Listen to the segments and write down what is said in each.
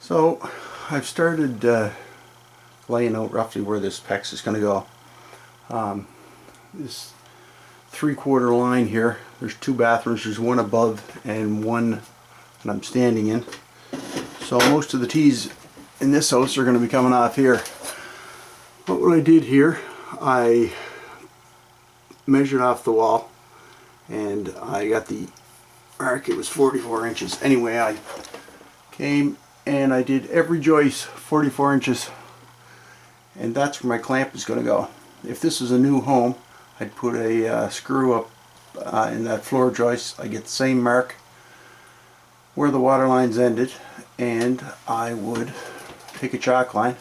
So I've started laying out roughly where this PEX is going to go. This 3/4 line here, there's two bathrooms, there's one above and one that I'm standing in. So most of the tees in this house are going to be coming off here. But what I did here, I measured off the wall and I got the arc, it was 44 inches. Anyway, I came and I did every joist 44 inches, and that's where my clamp is going to go. If this was a new home, I'd put a screw up in that floor joist. I get the same mark where the water lines ended, and I would take a chalk line,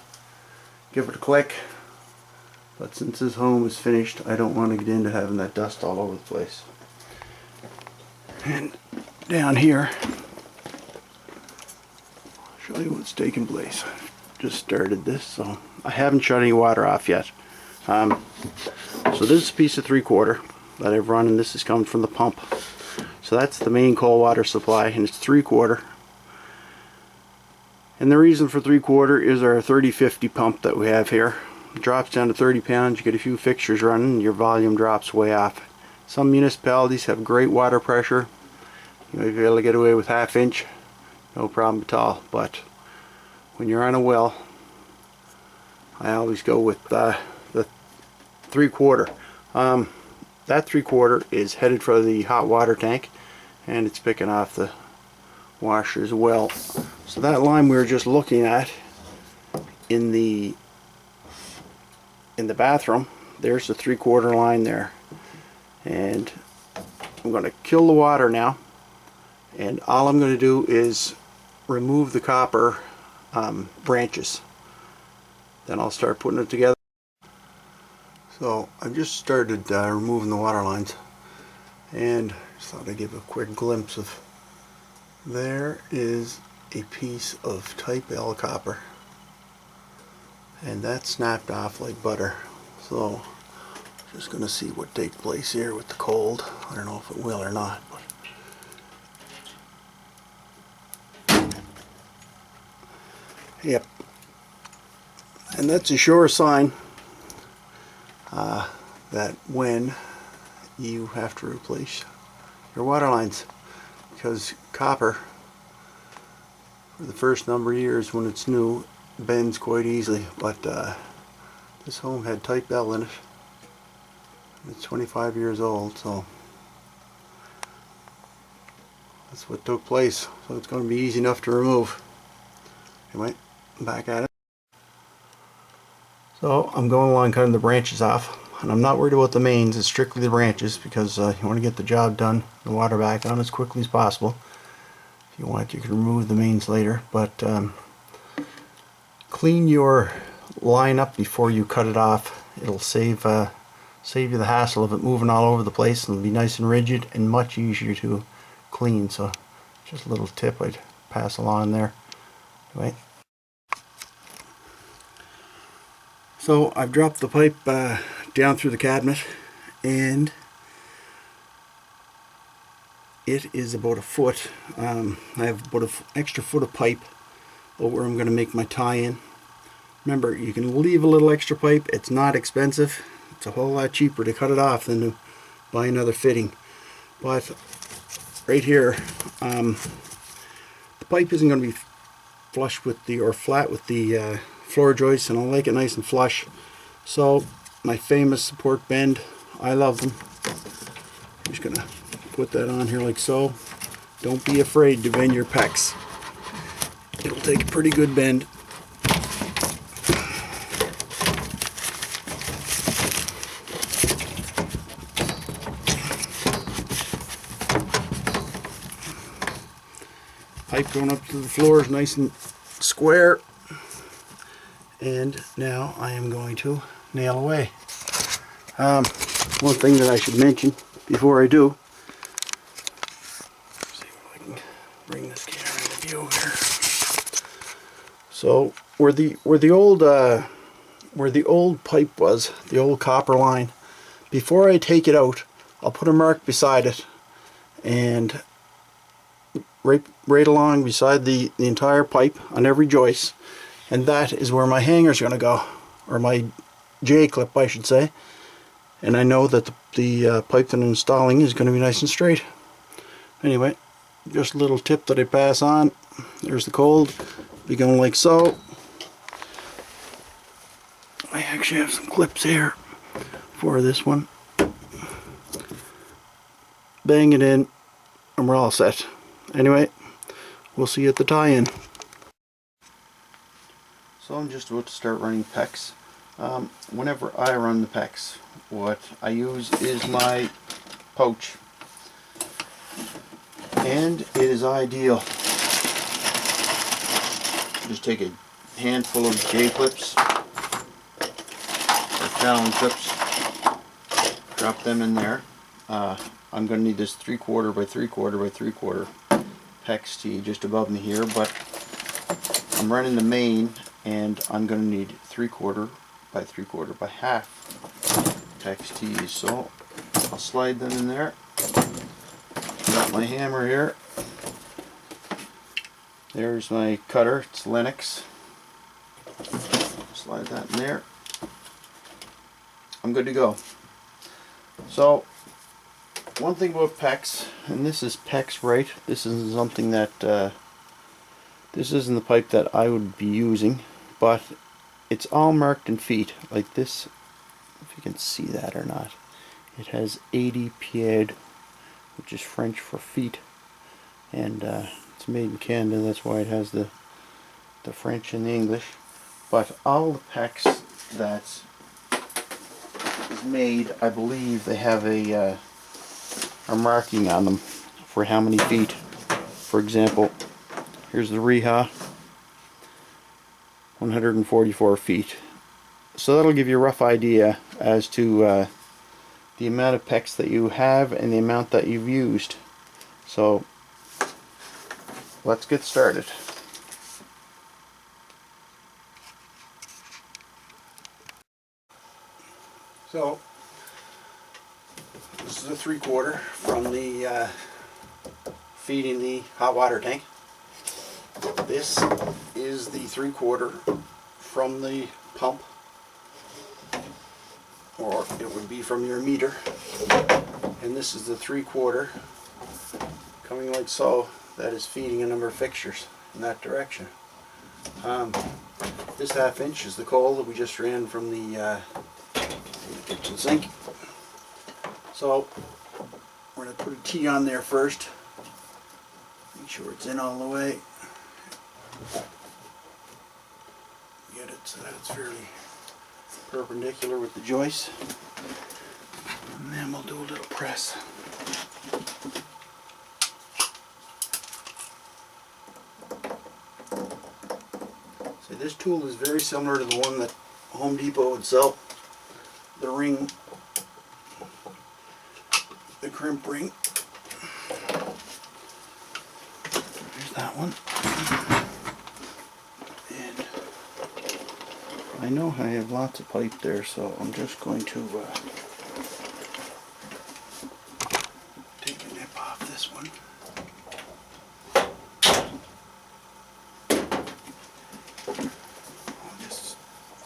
give it a click. But since this home is finished, I don't want to get into having that dust all over the place. And down here, I'll show you what's taking place. Just started this, so I haven't shut any water off yet. So this is a piece of 3/4 that I've run, and this is coming from the pump. So that's the main cold water supply, and it's 3/4. And the reason for 3/4 is our 3050 pump that we have here. It drops down to 30 pounds, you get a few fixtures running, and your volume drops way off. Some municipalities have great water pressure. You know, if you're able to get away with 1/2 inch, no problem at all. But when you're on a well, I always go with the 3/4. That 3/4 is headed for the hot water tank, and it's picking off the washer as well. So that line we were just looking at in the bathroom, there's the 3/4 line there. And I'm going to kill the water now, and all I'm going to do is remove the copper branches. Then I'll start putting it together. So I've just started removing the water lines, and just thought I'd give a quick glimpse of, there is a piece of type L copper, and that snapped off like butter. So just going to see what takes place here with the cold. I don't know if it will or not, but yep. And that's a sure sign that when you have to replace your water lines, because copper, for the first number of years when it's new, bends quite easily. But this home had type L in it. It's 25 years old, so that's what took place. So it's going to be easy enough to remove. Anyway, back at it. So I'm going along cutting the branches off, and I'm not worried about the mains. It's strictly the branches, because you want to get the job done, the water back on as quickly as possible. If you want, you can remove the mains later, but clean your line up before you cut it off. It'll save you the hassle of it moving all over the place, and it'll be nice and rigid and much easier to clean. So just a little tip I'd pass along there. Anyway. So I've dropped the pipe down through the cabinet, and it is about a foot. I have about an extra foot of pipe over where I'm going to make my tie-in. Remember, you can leave a little extra pipe. It's not expensive. It's a whole lot cheaper to cut it off than to buy another fitting. But right here, the pipe isn't going to be flush with the, or flat with the floor joists, and I like it nice and flush. So my famous support bend, I love them. I'm just going to put that on here like so. Don't be afraid to bend your pecs. It'll take a pretty good bend. Pipe going up to the floor is nice and square, and now I am going to nail away. One thing that I should mention before I do, see if I can bring this camera into view here. So where the old pipe was, the old copper line, before I take it out, I'll put a mark beside it, and right along beside the entire pipe on every joist, and that is where my hanger's going to go, or my J-clip I should say. And I know that the pipe that I'm installing is going to be nice and straight. Anyway, just a little tip that I pass on. There's the cold. Be going like so. I actually have some clips here for this one. Bang it in and we're all set. Anyway, we'll see you at the tie-in. So I'm just about to start running PEX. Whenever I run the PEX, what I use is my pouch, and it is ideal. Just take a handful of J-clips or Talon clips, drop them in there. I'm going to need this 3/4 by 3/4 by 3/4 PEX tee just above me here, but I'm running the main and I'm going to need 3/4 by 3/4 by half PEX tees. So I'll slide them in there. Got my hammer here. There's my cutter, it's Lennox. Slide that in there. I'm good to go. So, one thing about PEX, and this is PEX right, this isn't something that, this isn't the pipe that I would be using, but it's all marked in feet, like this, if you can see that or not. It has 80 pied, which is French for feet, and it's made in Canada, that's why it has the French and the English. But all the PEX that's made, I believe they have a marking on them for how many feet. For example, here's the Riha, 144 feet. So that'll give you a rough idea as to the amount of PEX that you have and the amount that you've used. So let's get started. So this is a 3/4 from the feeding the hot water tank. This is the 3/4 from the pump, or it would be from your meter, and this is the 3/4 coming like so, that is feeding a number of fixtures in that direction. This 1/2 inch is the coal that we just ran from the kitchen sink. So we're going to put a T on there first, make sure it's in all the way, get it so that it's fairly perpendicular with the joist, and then we'll do a little press. So this tool is very similar to the one that Home Depot would sell, the ring, the crimp ring. There's that one. And I know I have lots of pipe there, so I'm just going to take a nip off this one. I'll just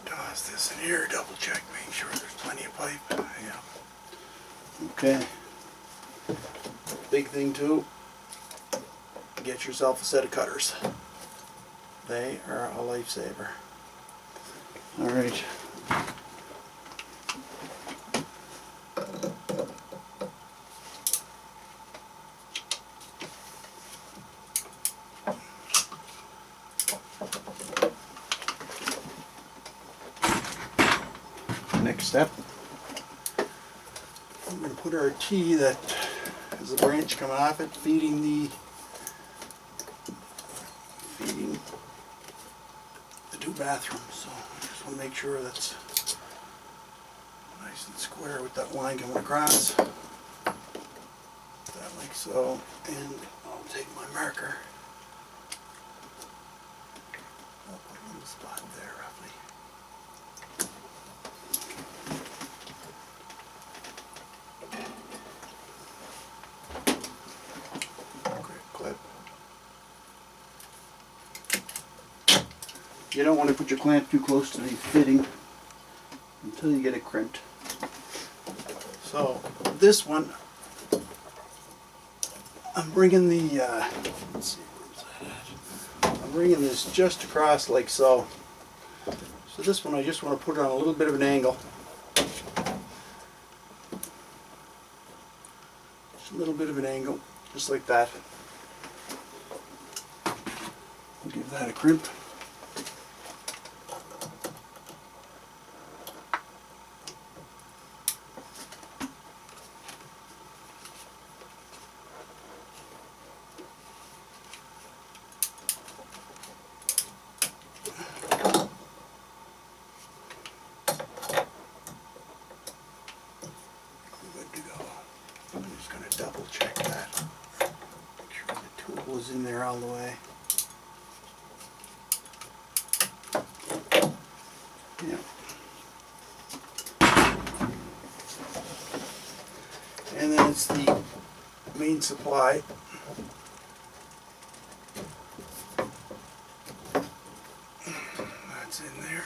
toss this in here, double check, make sure there's plenty of pipe. Yeah. Okay. Big thing too, get yourself a set of cutters. They are a lifesaver. Alright. Next step, we're going to put our T that has a branch coming off it, feeding the two bathrooms. So I just want to make sure that's nice and square with that line coming across. That like so, and I'll take my marker. I'll put a little spot there roughly. Quick clip. You don't want to put your clamp too close to the fitting until you get it crimped. So this one, I'm bringing the, let's see, where's that at? I'm bringing this just across like so. So this one I just want to put it on a little bit of an angle. Just a little bit of an angle, just like that. We'll give that a crimp. Double check that. Make sure the tool is in there all the way. Yeah. And then it's the main supply. That's in there.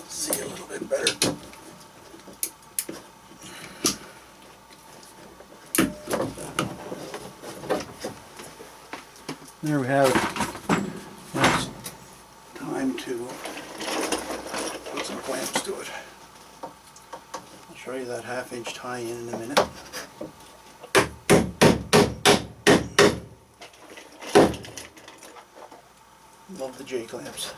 See a little bit better. There we have it. Now it's time to put some clamps to it. I'll show you that 1/2 inch tie-in in a minute. Love the J-clamps.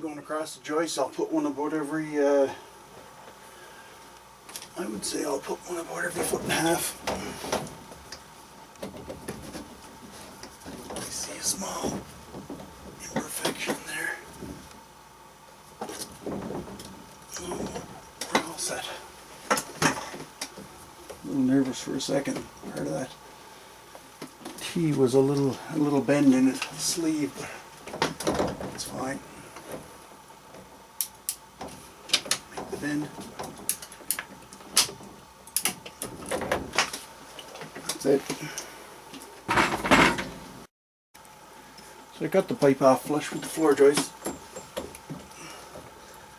Going across the joist, I'll put one about every, I would say I'll put one about every 1.5 feet. I see a small imperfection there. Oh, we're all set. A little nervous for a second. Part of that T was a little bend in its sleeve, but it's fine. Make the bend. That's it. So I got the pipe off flush with the floor joist.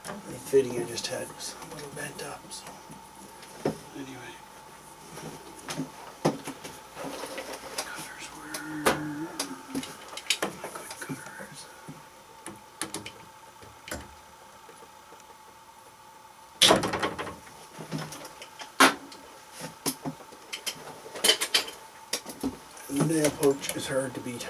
The fitting I just had was a little bent up, so anyway. Cutters were my good cutters. And the nail poach is hard to beat.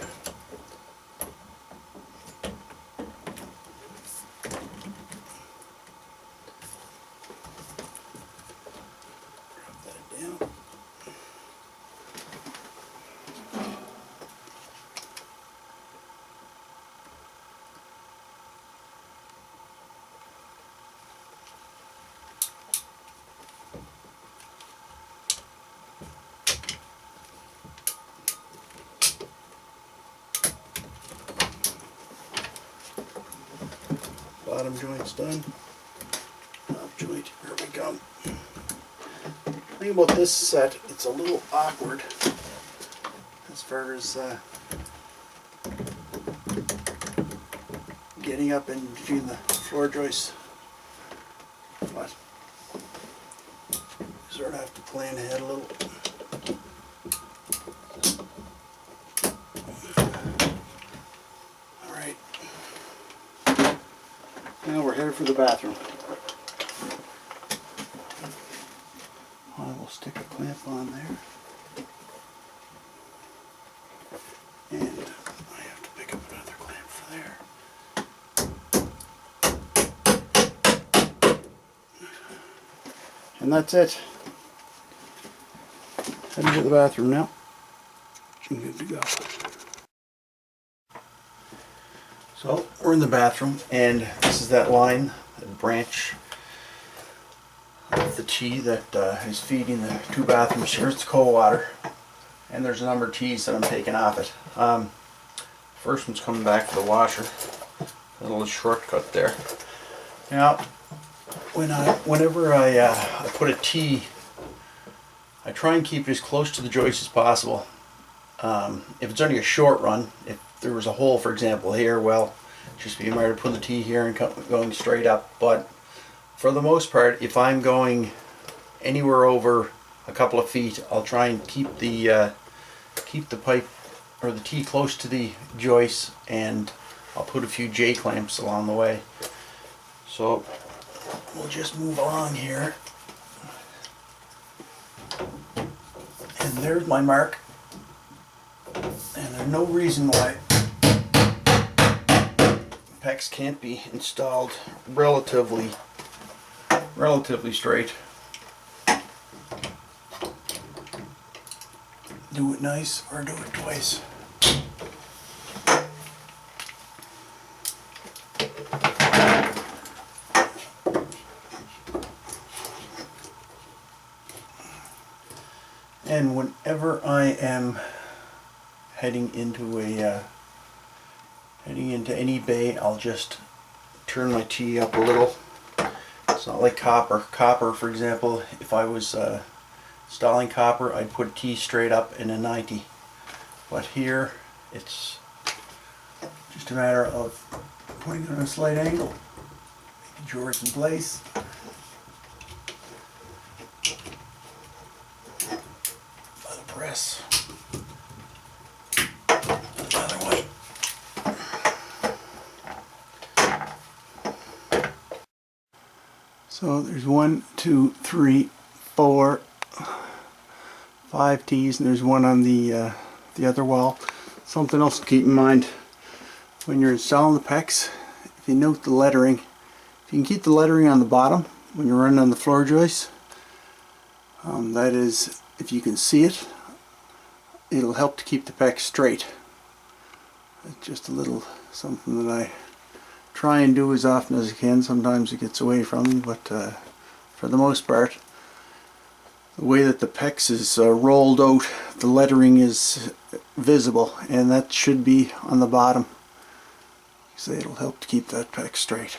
Bottom joint's done. Top joint, here we go. The thing about this set, it's a little awkward as far as getting up in between the floor joists. But you sort of have to plan ahead a little. Alright. Now we're headed for the bathroom. I will stick a clamp on there. And I have to pick up another clamp for there. And that's it. Heading to the bathroom now. I'm good to go. So we're in the bathroom, and this is that line, that branch of the the T that is feeding the two bathrooms here. It's cold water, and there's a number of T's that I'm taking off it. First one's coming back for the washer. A little shortcut there. Now, whenever I put a T, I try and keep it as close to the joist as possible. If it's only a short run, if there was a hole, for example, here, well, just be a matter of putting the T here and going straight up. But for the most part, if I'm going anywhere over a couple of feet, I'll try and keep the pipe or the T close to the joist, and I'll put a few J clamps along the way. So we'll just move along here, and there's my mark. And there's no reason why PEX can't be installed relatively straight. Do it nice or do it twice. And whenever I am heading into any bay, I'll just turn my T up a little. It's not like copper. Copper, for example, if I was installing copper, I'd put T straight up in a 90. But here, it's just a matter of putting it on a slight angle, making sure it's in place. By the press. Another one. So there's 1, 2, 3, 4, 5 T's, and there's one on the other wall. Something else to keep in mind when you're installing the PEX, if you note the lettering, if you can keep the lettering on the bottom when you're running on the floor joists, that is, if you can see it, it'll help to keep the PEX straight. It's just a little something that I try and do as often as I can. Sometimes it gets away from me, but for the most part, the way that the PEX is rolled out, the lettering is visible, and that should be on the bottom. So it'll help to keep that PEX straight.